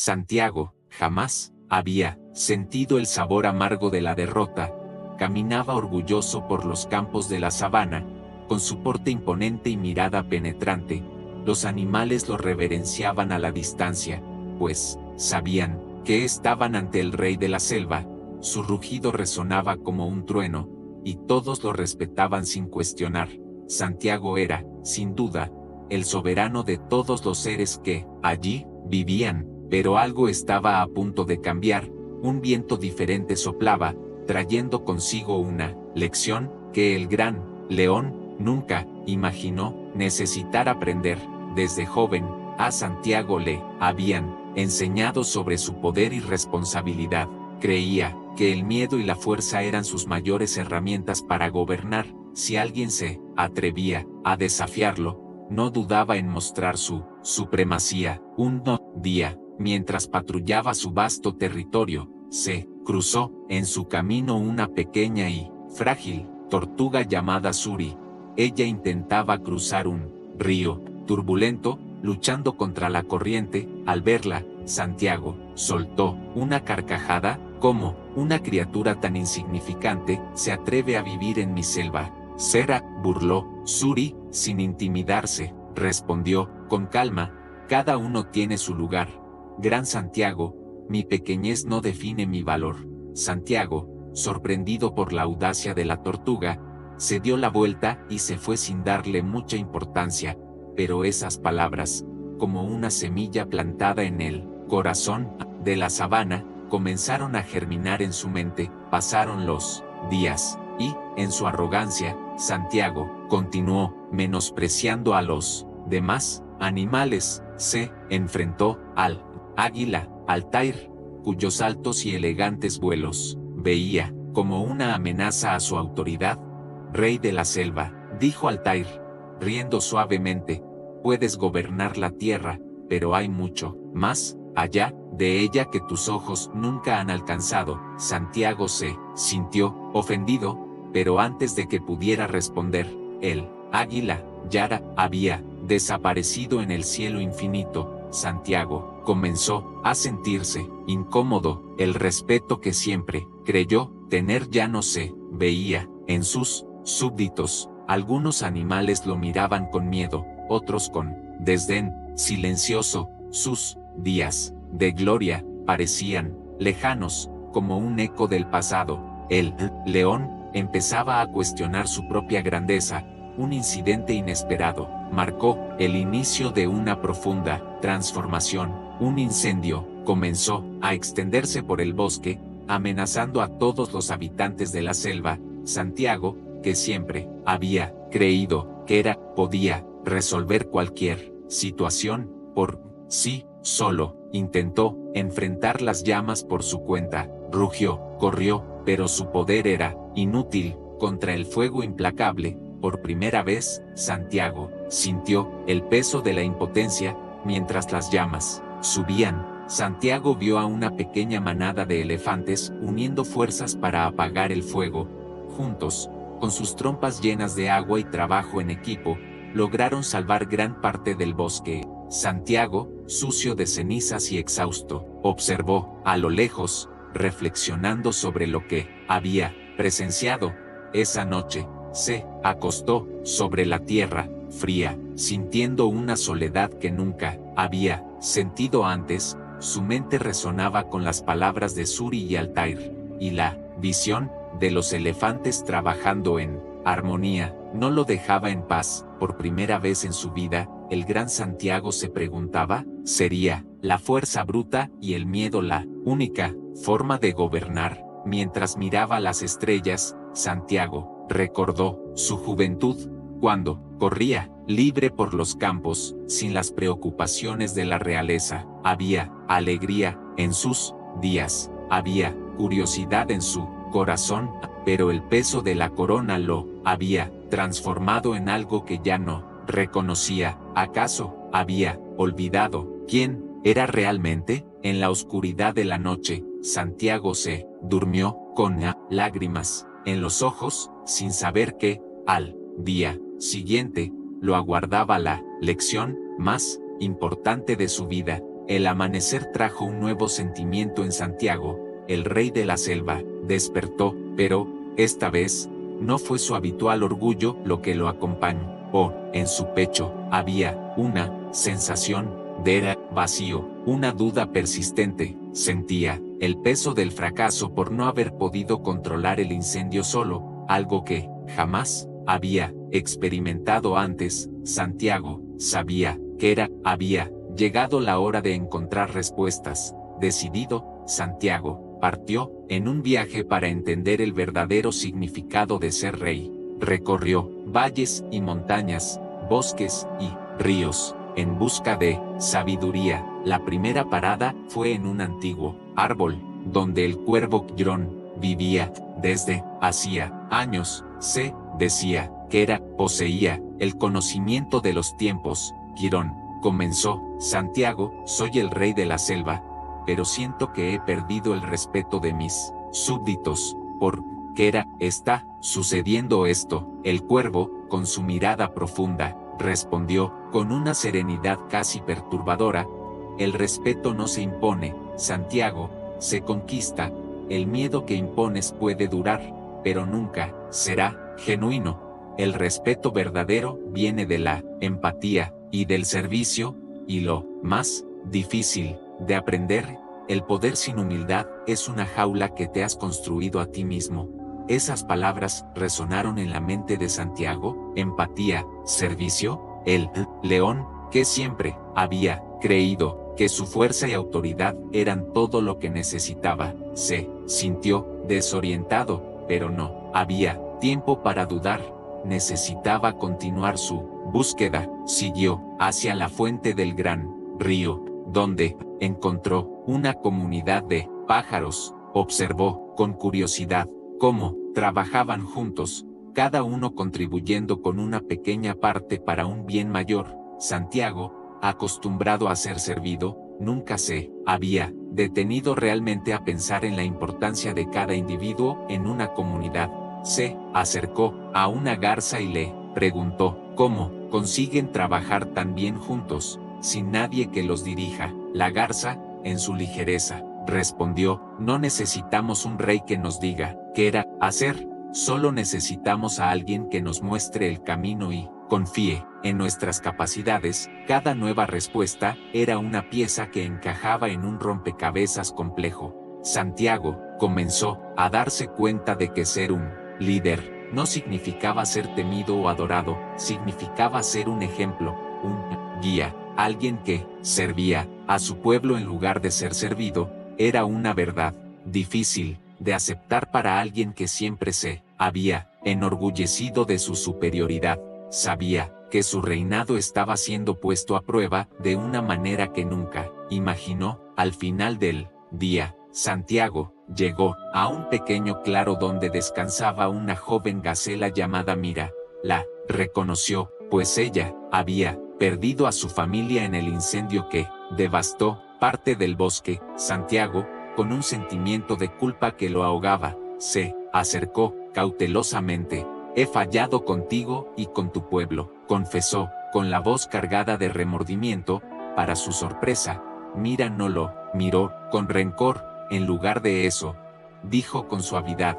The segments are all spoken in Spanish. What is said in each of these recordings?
Santiago jamás había sentido el sabor amargo de la derrota. Caminaba orgulloso por los campos de la sabana, con su porte imponente y mirada penetrante. Los animales lo reverenciaban a la distancia, pues sabían que estaban ante el rey de la selva. Su rugido resonaba como un trueno, y todos lo respetaban sin cuestionar. Santiago era, sin duda, el soberano de todos los seres que allí vivían, pero algo estaba a punto de cambiar. Un viento diferente soplaba, trayendo consigo una lección que el gran león nunca imaginó necesitar aprender. Desde joven, a Santiago le habían enseñado sobre su poder y responsabilidad. Creía que el miedo y la fuerza eran sus mayores herramientas para gobernar. Si alguien se atrevía a desafiarlo, no dudaba en mostrar su supremacía. Un día, mientras patrullaba su vasto territorio, se cruzó en su camino una pequeña y frágil tortuga llamada Suri. Ella intentaba cruzar un río turbulento, luchando contra la corriente. Al verla, Santiago soltó una carcajada. ¿Cómo una criatura tan insignificante se atreve a vivir en mi selva? Sera, burló. Suri, sin intimidarse, respondió con calma: cada uno tiene su lugar. Gran Santiago, mi pequeñez no define mi valor. Santiago, sorprendido por la audacia de la tortuga, se dio la vuelta y se fue sin darle mucha importancia. Pero esas palabras, como una semilla plantada en el corazón de la sabana, comenzaron a germinar en su mente. Pasaron los días, y, en su arrogancia, Santiago continuó menospreciando a los demás animales. Se enfrentó al águila, Altair, cuyos altos y elegantes vuelos veía como una amenaza a su autoridad. Rey de la selva, dijo Altair, riendo suavemente, puedes gobernar la tierra, pero hay mucho más allá de ella que tus ojos nunca han alcanzado. Santiago se sintió ofendido, pero antes de que pudiera responder, el águila ya había desaparecido en el cielo infinito. Santiago comenzó a sentirse incómodo. El respeto que siempre creyó tener ya no se veía en sus súbditos. Algunos animales lo miraban con miedo, otros con desdén silencioso. Sus días de gloria parecían lejanos, como un eco del pasado. El león empezaba a cuestionar su propia grandeza. Un incidente inesperado marcó el inicio de una profunda transformación. Un incendio comenzó a extenderse por el bosque, amenazando a todos los habitantes de la selva. Santiago, que siempre había creído que podía resolver cualquier situación por sí solo, intentó enfrentar las llamas por su cuenta. Rugió, corrió, pero su poder era inútil contra el fuego implacable. Por primera vez, Santiago sintió el peso de la impotencia. Mientras las llamas subían, Santiago vio a una pequeña manada de elefantes uniendo fuerzas para apagar el fuego. Juntos, con sus trompas llenas de agua y trabajo en equipo, lograron salvar gran parte del bosque. Santiago, sucio de cenizas y exhausto, observó a lo lejos, reflexionando sobre lo que había presenciado. Esa noche, se acostó sobre la tierra fría, sintiendo una soledad que nunca había sentido antes. Su mente resonaba con las palabras de Suri y Altair, y la visión de los elefantes trabajando en armonía no lo dejaba en paz. Por primera vez en su vida, el gran Santiago se preguntaba, ¿sería la fuerza bruta y el miedo la única forma de gobernar? Mientras miraba las estrellas, Santiago recordó su juventud, cuando corría libre por los campos, sin las preocupaciones de la realeza. Había alegría en sus días, había curiosidad en su corazón, pero el peso de la corona lo había transformado en algo que ya no reconocía. ¿Acaso había olvidado quién era realmente? En la oscuridad de la noche, Santiago se durmió con lágrimas en los ojos, sin saber que, al día siguiente, lo aguardaba la lección más importante de su vida. El amanecer trajo un nuevo sentimiento en Santiago. El rey de la selva despertó, pero, esta vez, no fue su habitual orgullo lo que lo acompañó. En su pecho, había una sensación de vacío, una duda persistente. Sentía el peso del fracaso por no haber podido controlar el incendio solo, algo que jamás había experimentado antes. Santiago sabía que había llegado la hora de encontrar respuestas. Decidido, Santiago partió en un viaje para entender el verdadero significado de ser rey. Recorrió valles y montañas, bosques y ríos, en busca de sabiduría. La primera parada fue en un antiguo árbol, donde el cuervo Quirón vivía desde hacía años. Se decía que poseía el conocimiento de los tiempos. Quirón comenzó: Santiago, soy el rey de la selva, pero siento que he perdido el respeto de mis súbditos. ¿Por qué está sucediendo esto? El cuervo, con su mirada profunda, respondió, con una serenidad casi perturbadora: el respeto no se impone, Santiago, se conquista. El miedo que impones puede durar, pero nunca será genuino. El respeto verdadero viene de la empatía y del servicio, y lo más difícil de aprender, el poder sin humildad es una jaula que te has construido a ti mismo. Esas palabras resonaron en la mente de Santiago. Empatía, servicio. El león, que siempre había creído que su fuerza y autoridad eran todo lo que necesitaba, se sintió desorientado, pero no había tiempo para dudar. Necesitaba continuar su búsqueda. Siguió hacia la fuente del gran río, donde encontró una comunidad de pájaros. Observó con curiosidad cómo trabajaban juntos, cada uno contribuyendo con una pequeña parte para un bien mayor. Santiago, acostumbrado a ser servido, nunca se había detenido realmente a pensar en la importancia de cada individuo en una comunidad. Se acercó a una garza y le preguntó cómo consiguen trabajar tan bien juntos, sin nadie que los dirija. La garza, en su ligereza, respondió: no necesitamos un rey que nos diga qué hacer, solo necesitamos a alguien que nos muestre el camino y confíe en nuestras capacidades. Cada nueva respuesta era una pieza que encajaba en un rompecabezas complejo. Santiago comenzó a darse cuenta de que ser un líder no significaba ser temido o adorado, significaba ser un ejemplo, un guía, alguien que servía a su pueblo en lugar de ser servido. Era una verdad difícil de aceptar para alguien que siempre se había enorgullecido de su superioridad. Sabía que su reinado estaba siendo puesto a prueba de una manera que nunca imaginó. Al final del día, Santiago llegó a un pequeño claro donde descansaba una joven gacela llamada Mira. La reconoció, pues ella había perdido a su familia en el incendio que devastó parte del bosque. Santiago, con un sentimiento de culpa que lo ahogaba, se acercó cautelosamente. He fallado contigo y con tu pueblo, confesó, con la voz cargada de remordimiento. Para su sorpresa, Mira no lo miró con rencor. En lugar de eso, dijo con suavidad: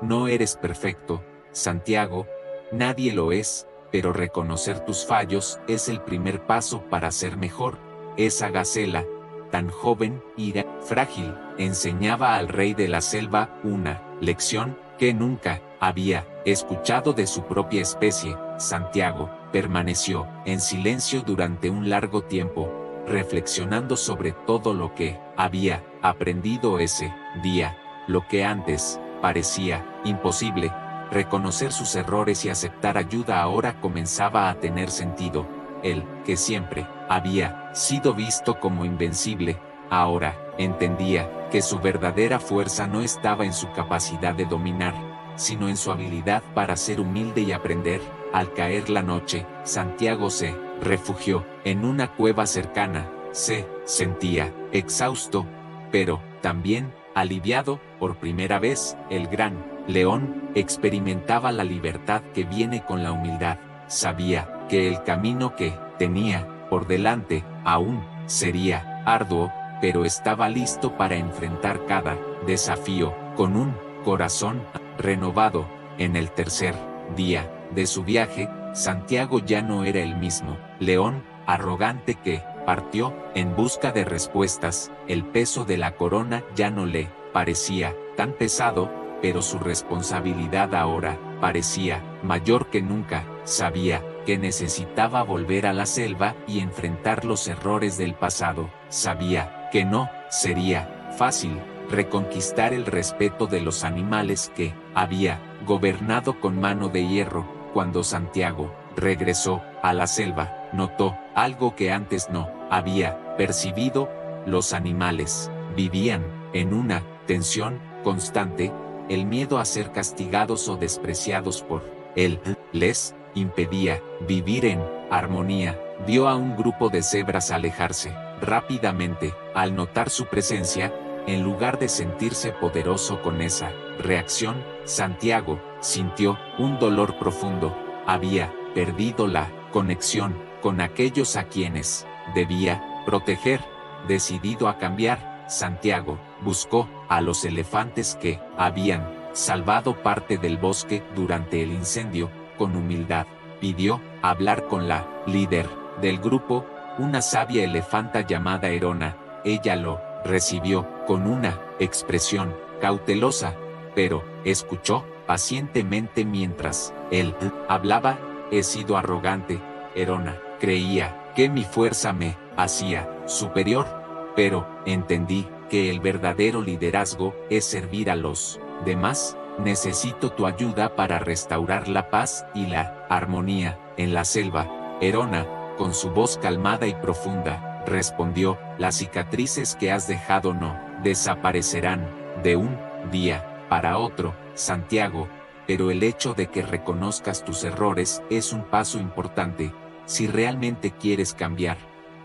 no eres perfecto, Santiago, nadie lo es, pero reconocer tus fallos es el primer paso para ser mejor. Esa gacela, tan joven y frágil, enseñaba al rey de la selva una lección que nunca había escuchado de su propia especie. Santiago permaneció en silencio durante un largo tiempo, reflexionando sobre todo lo que había aprendido ese día. Lo que antes parecía imposible, reconocer sus errores y aceptar ayuda, ahora comenzaba a tener sentido. Él, que siempre había sido visto como invencible, ahora entendía que su verdadera fuerza no estaba en su capacidad de dominar, sino en su habilidad para ser humilde y aprender. Al caer la noche, Santiago se refugió en una cueva cercana. Se sentía exhausto, pero también aliviado. Por primera vez, el gran león experimentaba la libertad que viene con la humildad. Sabía que el camino que tenía por delante aún sería arduo, pero estaba listo para enfrentar cada desafío, con un corazón renovado. En el tercer día de su viaje, Santiago ya no era el mismo león arrogante que partió en busca de respuestas. El peso de la corona ya no le parecía tan pesado, pero su responsabilidad ahora parecía mayor que nunca. Sabía que necesitaba volver a la selva y enfrentar los errores del pasado. Sabía que no sería fácil reconquistar el respeto de los animales que había gobernado con mano de hierro. Cuando Santiago regresó a la selva, notó algo que antes no había percibido: los animales vivían en una tensión constante. El miedo a ser castigados o despreciados por él les impedía vivir en armonía. Vio a un grupo de cebras alejarse rápidamente. Al notar su presencia, en lugar de sentirse poderoso con esa reacción, Santiago sintió un dolor profundo. Había perdido la conexión con aquellos a quienes debía proteger. Decidido a cambiar, Santiago buscó a los elefantes que habían salvado parte del bosque durante el incendio. Con humildad pidió hablar con la líder del grupo, una sabia elefanta llamada Erona. Ella lo recibió con una expresión cautelosa, pero escuchó pacientemente mientras él hablaba. He sido arrogante, Erona. Creía que mi fuerza me hacía superior, pero entendí que el verdadero liderazgo es servir a los demás. Necesito tu ayuda para restaurar la paz y la armonía en la selva. Erona, con su voz calmada y profunda, respondió: las cicatrices que has dejado no desaparecerán de un día para otro, Santiago, pero el hecho de que reconozcas tus errores es un paso importante. Si realmente quieres cambiar,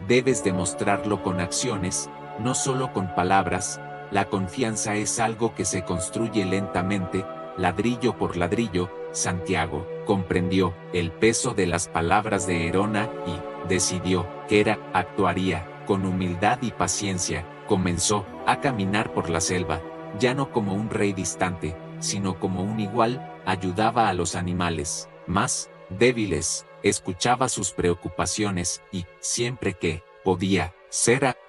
debes demostrarlo con acciones, no solo con palabras. La confianza es algo que se construye lentamente, ladrillo por ladrillo. Santiago comprendió el peso de las palabras de Erona y decidió que actuaría con humildad y paciencia. Comenzó a caminar por la selva, ya no como un rey distante, sino como un igual. Ayudaba a los animales más débiles, escuchaba sus preocupaciones y, siempre que podía,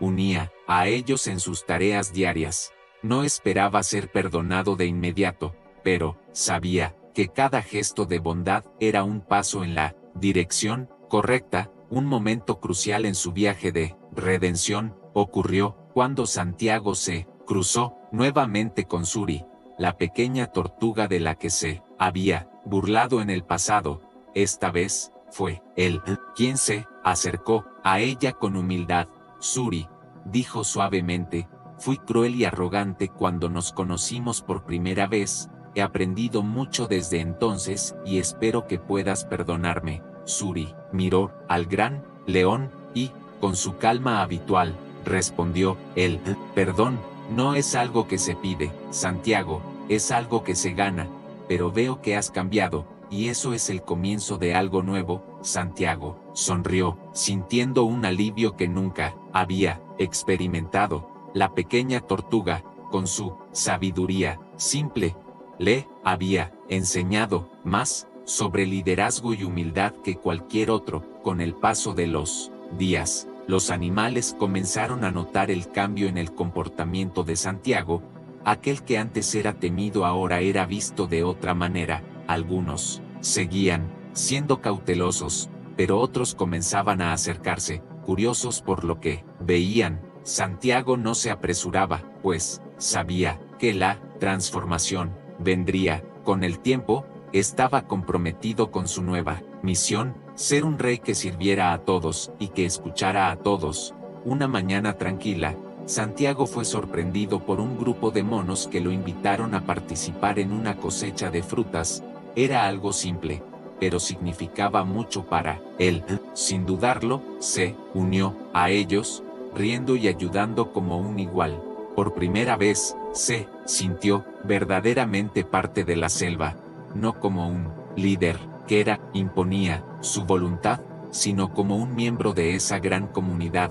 unía a ellos en sus tareas diarias. No esperaba ser perdonado de inmediato, pero sabía que cada gesto de bondad era un paso en la dirección correcta. Un momento crucial en su viaje de redención ocurrió cuando Santiago se cruzó nuevamente con Suri, la pequeña tortuga de la que se había burlado en el pasado. Esta vez fue él quien se acercó a ella con humildad. Suri, dijo suavemente, fui cruel y arrogante cuando nos conocimos por primera vez. He aprendido mucho desde entonces y espero que puedas perdonarme. Suri miró al gran león y, con su calma habitual, respondió: el perdón no es algo que se pide, Santiago, es algo que se gana. Pero veo que has cambiado, y eso es el comienzo de algo nuevo. Santiago sonrió, sintiendo un alivio que nunca había experimentado. La pequeña tortuga, con su sabiduría simple, le había enseñado más sobre liderazgo y humildad que cualquier otro. Con el paso de los días, los animales comenzaron a notar el cambio en el comportamiento de Santiago. Aquel que antes era temido ahora era visto de otra manera. Algunos seguían siendo cautelosos, pero otros comenzaban a acercarse, curiosos por lo que veían. Santiago no se apresuraba, pues sabía que la transformación vendría con el tiempo. Estaba comprometido con su nueva misión, ser un rey que sirviera a todos y que escuchara a todos. Una mañana tranquila, Santiago fue sorprendido por un grupo de monos que lo invitaron a participar en una cosecha de frutas. Era algo simple, pero significaba mucho para él. Sin dudarlo, se unió a ellos, riendo y ayudando como un igual. Por primera vez, se sintió verdaderamente parte de la selva, no como un líder que imponía su voluntad, sino como un miembro de esa gran comunidad.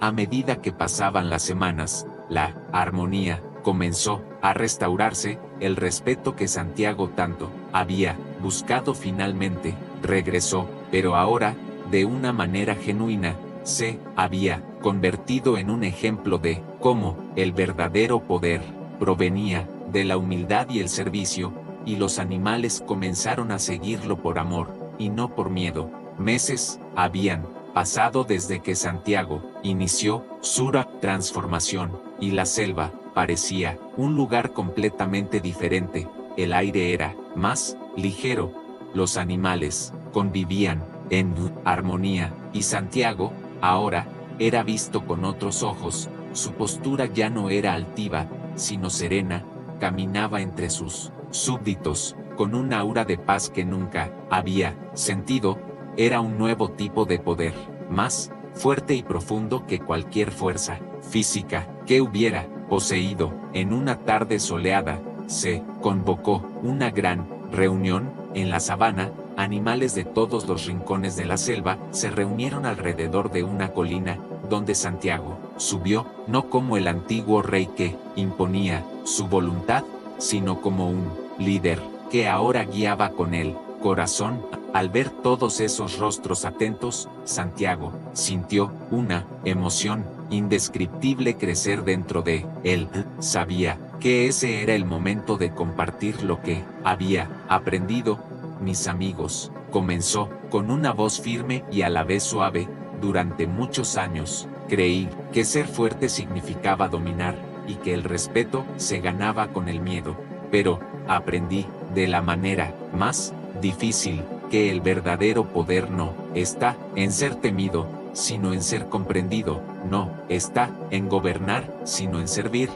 A medida que pasaban las semanas, la armonía comenzó a restaurarse, el respeto que Santiago tanto había buscado finalmente regresó, pero ahora, de una manera genuina, se había convertido en un ejemplo de cómo el verdadero poder provenía de la humildad y el servicio, y los animales comenzaron a seguirlo por amor, y no por miedo. Meses habían pasado desde que Santiago inició su transformación, y la selva parecía un lugar completamente diferente. El aire era más ligero, los animales convivían en armonía, y Santiago, ahora, era visto con otros ojos. Su postura ya no era altiva, sino serena, caminaba entre sus súbditos, con un aura de paz que nunca había sentido. Era un nuevo tipo de poder, más fuerte y profundo que cualquier fuerza física que hubiera poseído. En una tarde soleada, se convocó una gran reunión en la sabana. Animales de todos los rincones de la selva se reunieron alrededor de una colina, donde Santiago subió, no como el antiguo rey que imponía su voluntad, sino como un líder que ahora guiaba con el corazón. Al ver todos esos rostros atentos, Santiago sintió una emoción indescriptible crecer dentro de él. Sabía que ese era el momento de compartir lo que había aprendido. Mis amigos, comenzó con una voz firme y a la vez suave. Durante muchos años, creí que ser fuerte significaba dominar, y que el respeto se ganaba con el miedo. Pero aprendí, de la manera más difícil, que el verdadero poder no está en ser temido, sino en ser comprendido. No está en gobernar, sino en servir.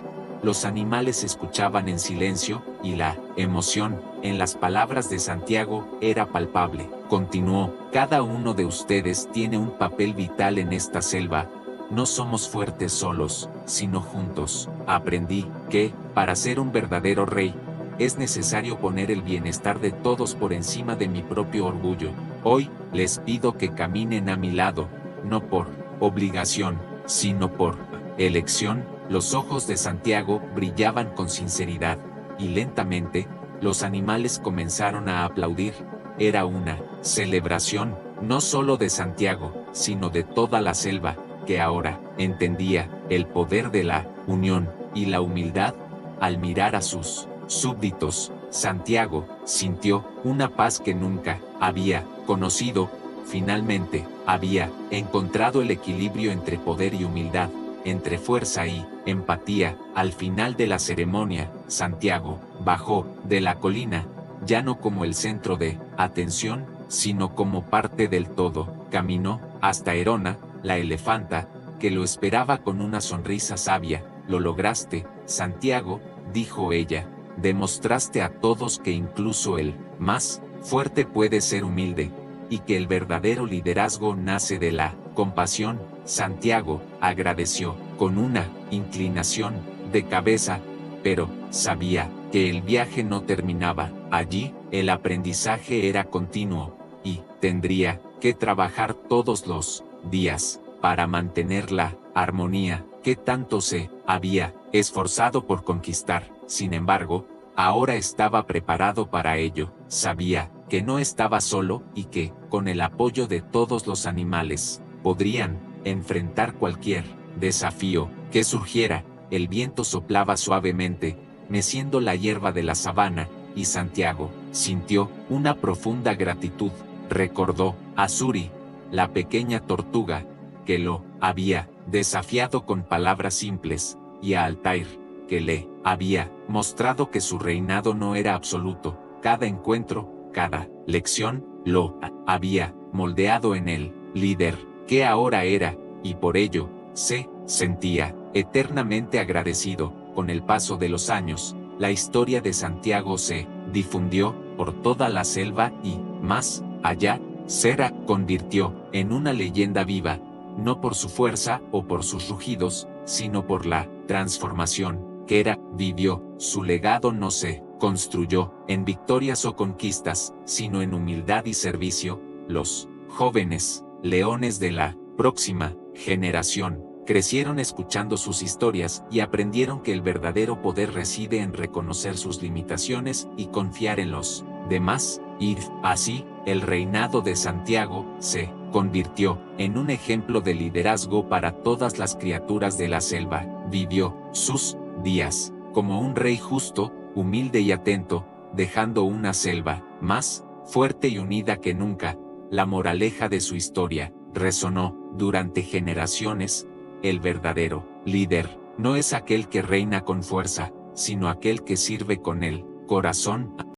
Los animales escuchaban en silencio, y la emoción en las palabras de Santiago era palpable. Continuó: cada uno de ustedes tiene un papel vital en esta selva. No somos fuertes solos, sino juntos. Aprendí que, para ser un verdadero rey, es necesario poner el bienestar de todos por encima de mi propio orgullo. Hoy, les pido que caminen a mi lado, no por obligación, sino por elección. Los ojos de Santiago brillaban con sinceridad, y lentamente, los animales comenzaron a aplaudir. Era una celebración, no solo de Santiago, sino de toda la selva, que ahora entendía el poder de la unión y la humildad. Al mirar a sus súbditos, Santiago sintió una paz que nunca había conocido. Finalmente, había encontrado el equilibrio entre poder y humildad, entre fuerza y empatía. Al final de la ceremonia, Santiago bajó de la colina, ya no como el centro de atención, sino como parte del todo. Caminó hasta Herona, la elefanta, que lo esperaba con una sonrisa sabia. Lo lograste, Santiago, dijo ella. Demostraste a todos que incluso el más fuerte puede ser humilde, y que el verdadero liderazgo nace de la compasión. Santiago agradeció con una inclinación de cabeza, pero sabía que el viaje no terminaba allí. El aprendizaje era continuo, y tendría que trabajar todos los días para mantener la armonía que tanto se había esforzado por conquistar. Sin embargo, ahora estaba preparado para ello. Sabía que no estaba solo, y que, con el apoyo de todos los animales, podrían enfrentar cualquier desafío que surgiera. El viento soplaba suavemente, meciendo la hierba de la sabana, y Santiago sintió una profunda gratitud. Recordó a Suri, la pequeña tortuga, que lo había desafiado con palabras simples, y a Altair, que le había mostrado que su reinado no era absoluto. Cada encuentro, cada lección, lo había moldeado en el líder que ahora era, y por ello, se sentía eternamente agradecido. Con el paso de los años, la historia de Santiago se difundió por toda la selva y, más allá, se convirtió en una leyenda viva, no por su fuerza o por sus rugidos, sino por la transformación que vivió. Su legado no se construyó en victorias o conquistas, sino en humildad y servicio. Los jóvenes leones de la próxima generación Crecieron escuchando sus historias y aprendieron que el verdadero poder reside en reconocer sus limitaciones y confiar en los demás, y así, el reinado de Santiago se convirtió en un ejemplo de liderazgo para todas las criaturas de la selva. Vivió sus días como un rey justo, humilde y atento, dejando una selva más fuerte y unida que nunca. La moraleja de su historia resonó durante generaciones. El verdadero líder no es aquel que reina con fuerza, sino aquel que sirve con el corazón.